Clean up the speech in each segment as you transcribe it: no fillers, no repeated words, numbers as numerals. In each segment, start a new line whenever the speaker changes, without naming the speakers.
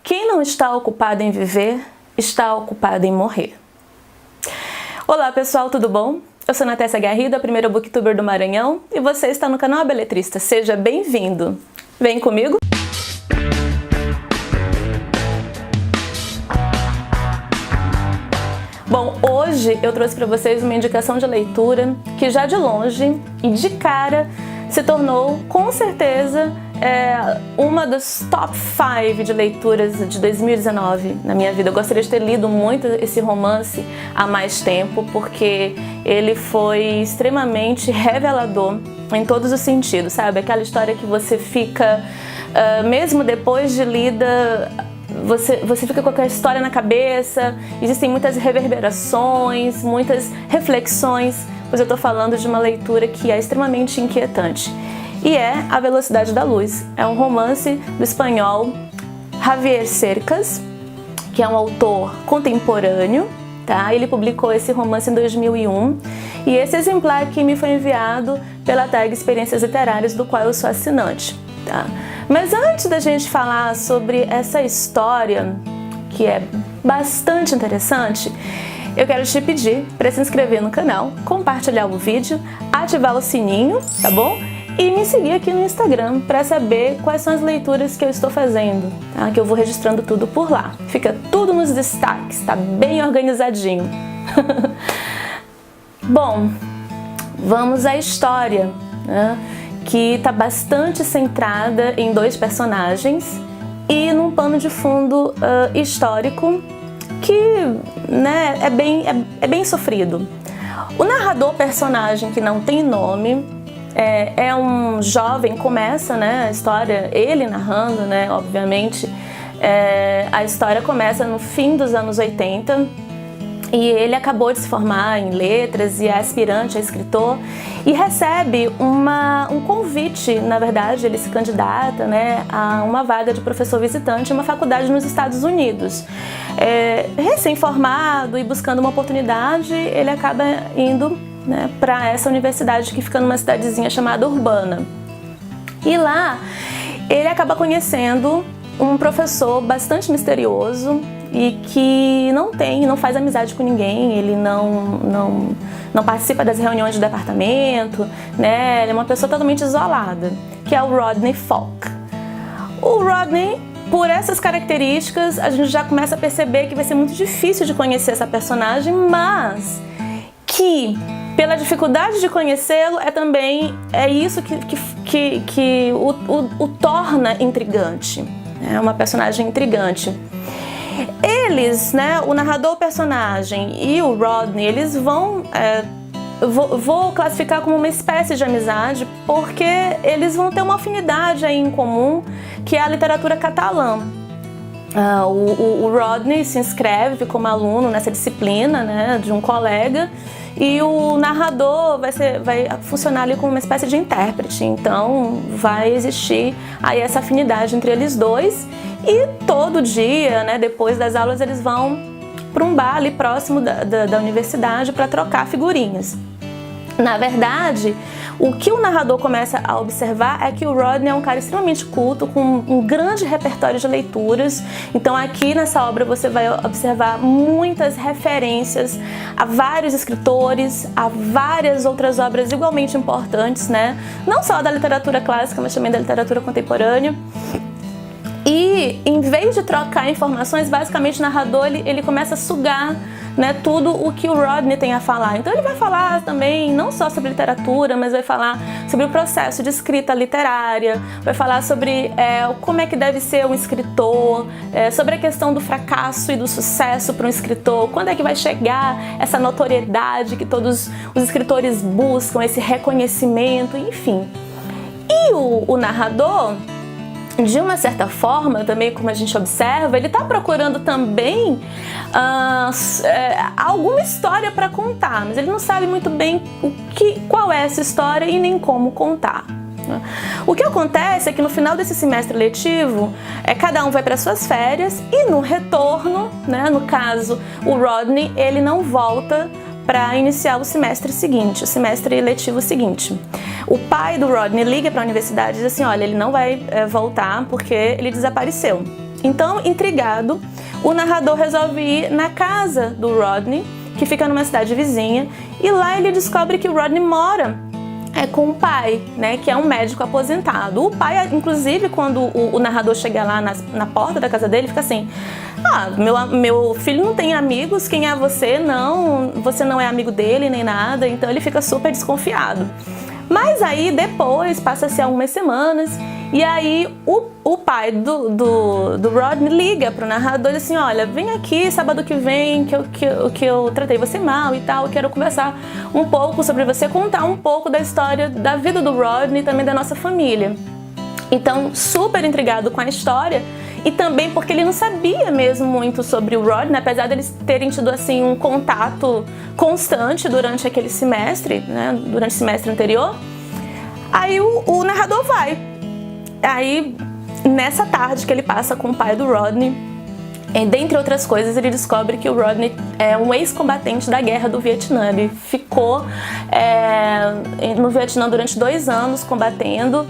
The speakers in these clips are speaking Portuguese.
Quem não está ocupado em viver, está ocupado em morrer. Olá pessoal, tudo bom? Eu sou Natécia Garrido, a primeira booktuber do Maranhão, e você está no canal A Beletrista. Seja bem-vindo! Vem comigo! Bom, hoje eu trouxe para vocês uma indicação de leitura que já de longe e de cara se tornou, com certeza, uma das top 5 de leituras de 2019 na minha vida. Eu gostaria de ter lido muito esse romance há mais tempo, porque ele foi extremamente revelador em todos os sentidos, sabe? Aquela história que você fica, mesmo depois de lida, você fica com aquela história na cabeça, existem muitas reverberações, muitas reflexões, pois eu estou falando de uma leitura que é extremamente inquietante. E é A Velocidade da Luz. É um romance do espanhol Javier Cercas, que é um autor contemporâneo, tá? Ele publicou esse romance em 2001 e esse exemplar aqui me foi enviado pela tag Experiências Literárias, do qual eu sou assinante, tá? Mas antes da gente falar sobre essa história, que é bastante interessante, eu quero te pedir para se inscrever no canal, compartilhar o vídeo, ativar o sininho, tá bom? E me seguir aqui no Instagram para saber quais são as leituras que eu estou fazendo, tá? Que eu vou registrando tudo por lá. Fica tudo nos destaques, tá bem organizadinho. Bom, vamos à história, né? Que está bastante centrada em dois personagens e num pano de fundo histórico que, né, é bem sofrido. O narrador, personagem que não tem nome, é um jovem, começa, né, a história, ele narrando, né, obviamente, a história começa no fim dos anos 80, e ele acabou de se formar em letras e é aspirante a escritor e recebe um convite, na verdade ele se candidata, né, a uma vaga de professor visitante em uma faculdade nos Estados Unidos. Recém-formado e buscando uma oportunidade, ele acaba indo, né, para essa universidade que fica numa cidadezinha chamada Urbana. E lá ele acaba conhecendo um professor bastante misterioso e que não faz amizade com ninguém, ele não participa das reuniões de departamento, né? Ele é uma pessoa totalmente isolada, que é o Rodney Falk. O Rodney, por essas características, a gente já começa a perceber que vai ser muito difícil de conhecer essa personagem, mas que pela dificuldade de conhecê-lo é isso que o torna intrigante. É uma personagem intrigante. Eles, né, o narrador, o personagem e o Rodney, eles vão, vou classificar como uma espécie de amizade, porque eles vão ter uma afinidade aí em comum, que é a literatura catalã. O Rodney se inscreve como aluno nessa disciplina, né, de um colega, e o narrador vai funcionar ali como uma espécie de intérprete. Então vai existir aí essa afinidade entre eles dois, e todo dia, né, depois das aulas, eles vão para um bar ali próximo da universidade para trocar figurinhas. Na verdade, o que o narrador começa a observar é que o Rodney é um cara extremamente culto, com um grande repertório de leituras. Então aqui nessa obra você vai observar muitas referências a vários escritores, a várias outras obras igualmente importantes, né? Não só da literatura clássica, mas também da literatura contemporânea. E em vez de trocar informações, basicamente o narrador ele começa a sugar, né, tudo o que o Rodney tem a falar. Então ele vai falar também não só sobre literatura, mas vai falar sobre o processo de escrita literária, vai falar sobre como é que deve ser um escritor, sobre a questão do fracasso e do sucesso para um escritor, quando é que vai chegar essa notoriedade que todos os escritores buscam, esse reconhecimento, enfim. E o narrador, de uma certa forma, também como a gente observa, ele está procurando também alguma história para contar, mas ele não sabe muito bem qual é essa história e nem como contar. O que acontece é que no final desse semestre letivo, cada um vai para suas férias e no retorno, né, no caso, o Rodney, ele não volta para iniciar o semestre seguinte, o semestre letivo seguinte. O pai do Rodney liga para a universidade e diz assim, olha, ele não vai voltar porque ele desapareceu. Então, intrigado, o narrador resolve ir na casa do Rodney, que fica numa cidade vizinha, e lá ele descobre que o Rodney mora com o pai, né, que é um médico aposentado. O pai, inclusive, quando o narrador chega lá na porta da casa dele, fica assim: meu filho não tem amigos, quem é você? Não, você não é amigo dele nem nada. Então ele fica super desconfiado. Mas aí depois, passa-se algumas semanas, e aí o pai do Rodney liga pro narrador e diz assim: olha, vem aqui sábado que vem, que eu tratei você mal e tal, eu quero conversar um pouco sobre você, contar um pouco da história da vida do Rodney e também da nossa família. Então, super intrigado com a história, e também porque ele não sabia mesmo muito sobre o Rodney, apesar deles terem tido assim um contato constante durante aquele semestre, né, durante o semestre anterior. Aí o narrador vai. Aí, nessa tarde que ele passa com o pai do Rodney, dentre outras coisas, ele descobre que o Rodney é um ex-combatente da guerra do Vietnã. Ele ficou no Vietnã durante 2 anos combatendo.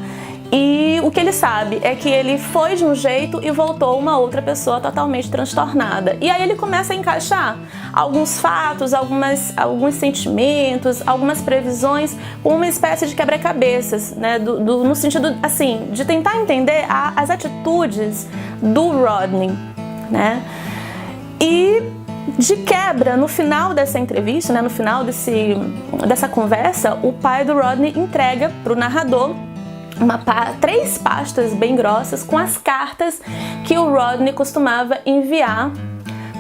E o que ele sabe é que ele foi de um jeito e voltou uma outra pessoa totalmente transtornada. E aí ele começa a encaixar alguns fatos, alguns sentimentos, algumas previsões, com uma espécie de quebra-cabeças, né? No sentido, assim, de tentar entender as atitudes do Rodney, né? E de quebra, no final dessa entrevista, né? No final dessa conversa, o pai do Rodney entrega para o narrador 3 pastas bem grossas com as cartas que o Rodney costumava enviar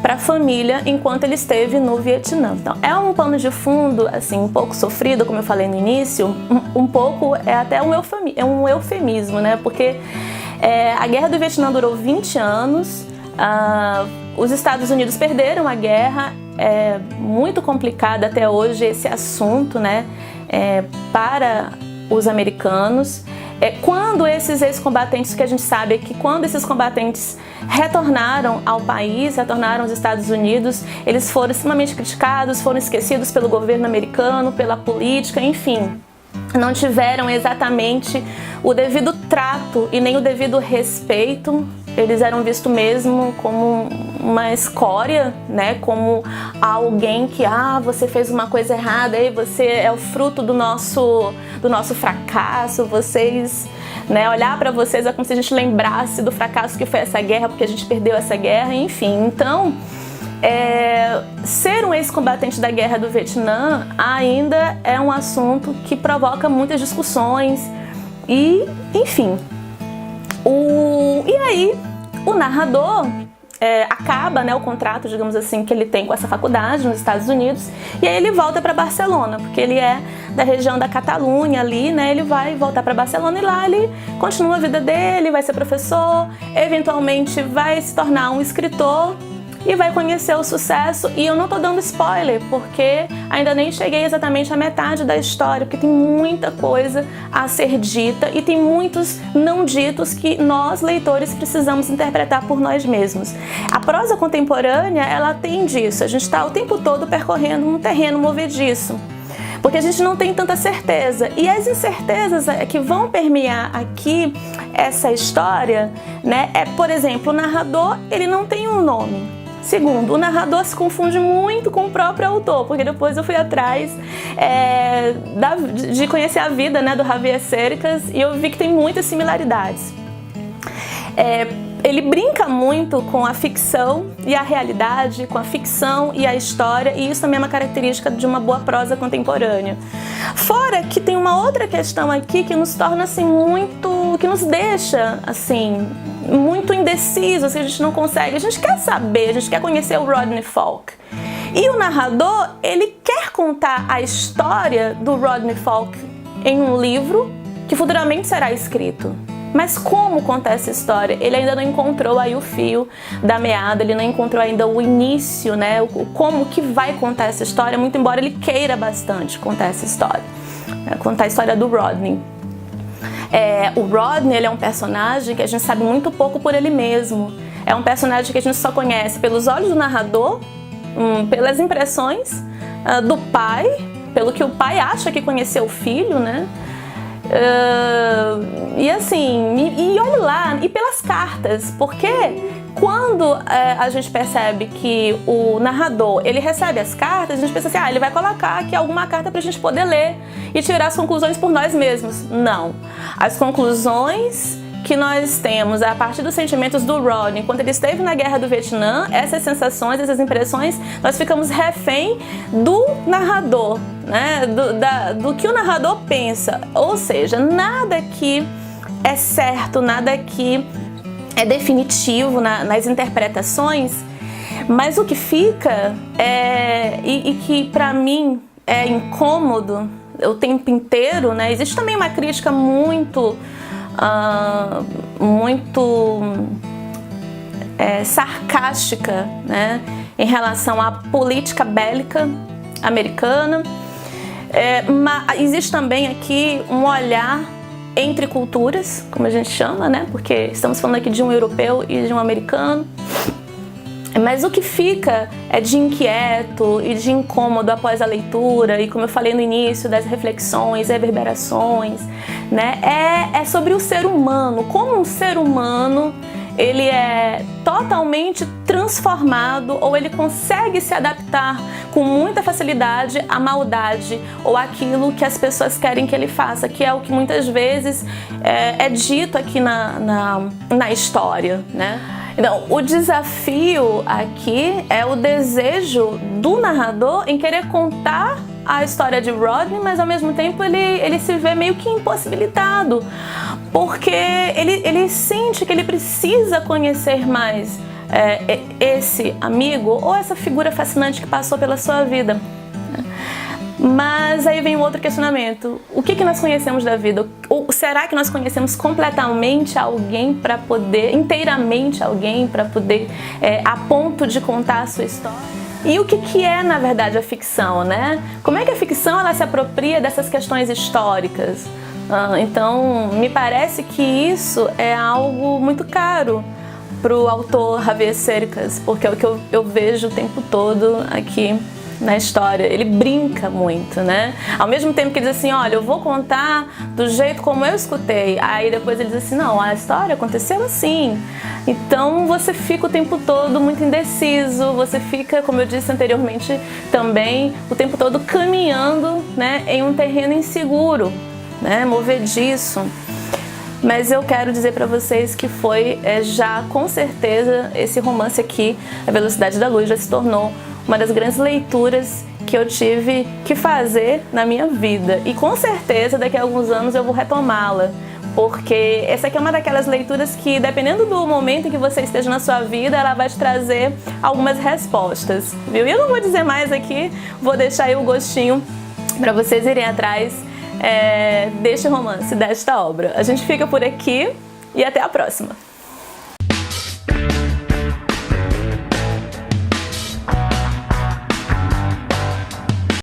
para a família enquanto ele esteve no Vietnã. Então, é um pano de fundo assim um pouco sofrido, como eu falei no início, um pouco é até um eufemismo, né? Porque a guerra do Vietnã durou 20 anos, os Estados Unidos perderam a guerra, é muito complicado até hoje esse assunto, né? Para os americanos. Quando esses ex-combatentes, que a gente sabe é que quando esses combatentes retornaram ao país, retornaram aos Estados Unidos, eles foram extremamente criticados, foram esquecidos pelo governo americano, pela política, enfim. Não tiveram exatamente o devido trato e nem o devido respeito. Eles eram vistos mesmo como uma escória, né? Como alguém que, você fez uma coisa errada, e você é o fruto do nosso fracasso. Vocês, né? Olhar para vocês é como se a gente lembrasse do fracasso que foi essa guerra, porque a gente perdeu essa guerra, enfim. Então, ser um ex-combatente da guerra do Vietnã ainda é um assunto que provoca muitas discussões e, enfim. E aí, o narrador acaba, né, o contrato, digamos assim, que ele tem com essa faculdade nos Estados Unidos, e aí ele volta para Barcelona, porque ele é da região da Catalunha ali, né? Ele vai voltar para Barcelona e lá ele continua a vida dele, vai ser professor, eventualmente vai se tornar um escritor e vai conhecer o sucesso. E eu não tô dando spoiler, porque ainda nem cheguei exatamente à metade da história, porque tem muita coisa a ser dita e tem muitos não ditos que nós, leitores, precisamos interpretar por nós mesmos. A prosa contemporânea, ela tem disso. A gente está o tempo todo percorrendo um terreno movediço, porque a gente não tem tanta certeza. E as incertezas que vão permear aqui essa história, né, por exemplo, o narrador, ele não tem um nome. Segundo, o narrador se confunde muito com o próprio autor, porque depois eu fui atrás de conhecer a vida, né, do Javier Cercas, e eu vi que tem muitas similaridades. Ele brinca muito com a ficção e a realidade, com a ficção e a história, e isso também é uma característica de uma boa prosa contemporânea. Fora que tem uma outra questão aqui que nos torna assim que nos deixa assim muito indecisos, que a gente não consegue. A gente quer saber, a gente quer conhecer o Rodney Falk. E o narrador, ele quer contar a história do Rodney Falk em um livro que futuramente será escrito. Mas como contar essa história? Ele ainda não encontrou aí o fio da meada, ele não encontrou ainda o início, né? Como que vai contar essa história, muito embora ele queira bastante contar essa história, contar a história do Rodney. O Rodney, ele é um personagem que a gente sabe muito pouco por ele mesmo. É um personagem que a gente só conhece pelos olhos do narrador, pelas impressões do pai, pelo que o pai acha que conheceu o filho, né? E assim, e olha lá, e pelas cartas, porque quando a gente percebe que o narrador, ele recebe as cartas, a gente pensa assim, ele vai colocar aqui alguma carta pra gente poder ler e tirar as conclusões por nós mesmos. Não. As conclusões que nós temos a partir dos sentimentos do Rodney, enquanto ele esteve na Guerra do Vietnã, essas sensações, essas impressões, nós ficamos refém do narrador, né? do que o narrador pensa. Ou seja, nada que é certo, nada que é definitivo nas interpretações, mas o que fica e que para mim é incômodo o tempo inteiro, né? Existe também uma crítica muito sarcástica, né, em relação à política bélica americana. Mas existe também aqui um olhar entre culturas, como a gente chama, né, porque estamos falando aqui de um europeu e de um americano. Mas o que fica é de inquieto e de incômodo após a leitura, e como eu falei no início, das reflexões, reverberações, né? É sobre o ser humano, como um ser humano ele é totalmente transformado, ou ele consegue se adaptar com muita facilidade à maldade ou àquilo que as pessoas querem que ele faça, que é o que muitas vezes é dito aqui na história, né? Então, o desafio aqui é o desejo do narrador em querer contar a história de Rodney, mas ao mesmo tempo ele se vê meio que impossibilitado, porque ele sente que ele precisa conhecer mais esse amigo ou essa figura fascinante que passou pela sua vida. Mas aí vem um outro questionamento: o que nós conhecemos da vida? Ou será que nós conhecemos completamente alguém para poder, inteiramente alguém para poder, a ponto de contar a sua história? E o que é, na verdade, a ficção, né? Como é que a ficção ela se apropria dessas questões históricas? Então, me parece que isso é algo muito caro para o autor Javier Cercas, porque é o que eu vejo o tempo todo aqui na história. Ele brinca muito, né? Ao mesmo tempo que ele diz assim, olha, eu vou contar do jeito como eu escutei. Aí depois ele diz assim, não, a história aconteceu assim. Então você fica o tempo todo muito indeciso, você fica, como eu disse anteriormente também, o tempo todo caminhando, né, em um terreno inseguro, né, movediço. Mas eu quero dizer para vocês que foi já com certeza esse romance aqui, A Velocidade da Luz, já se tornou uma das grandes leituras que eu tive que fazer na minha vida. E com certeza daqui a alguns anos eu vou retomá-la, porque essa aqui é uma daquelas leituras que, dependendo do momento em que você esteja na sua vida, ela vai te trazer algumas respostas, viu? E eu não vou dizer mais aqui, vou deixar aí o gostinho para vocês irem atrás deste romance, desta obra. A gente fica por aqui e até a próxima!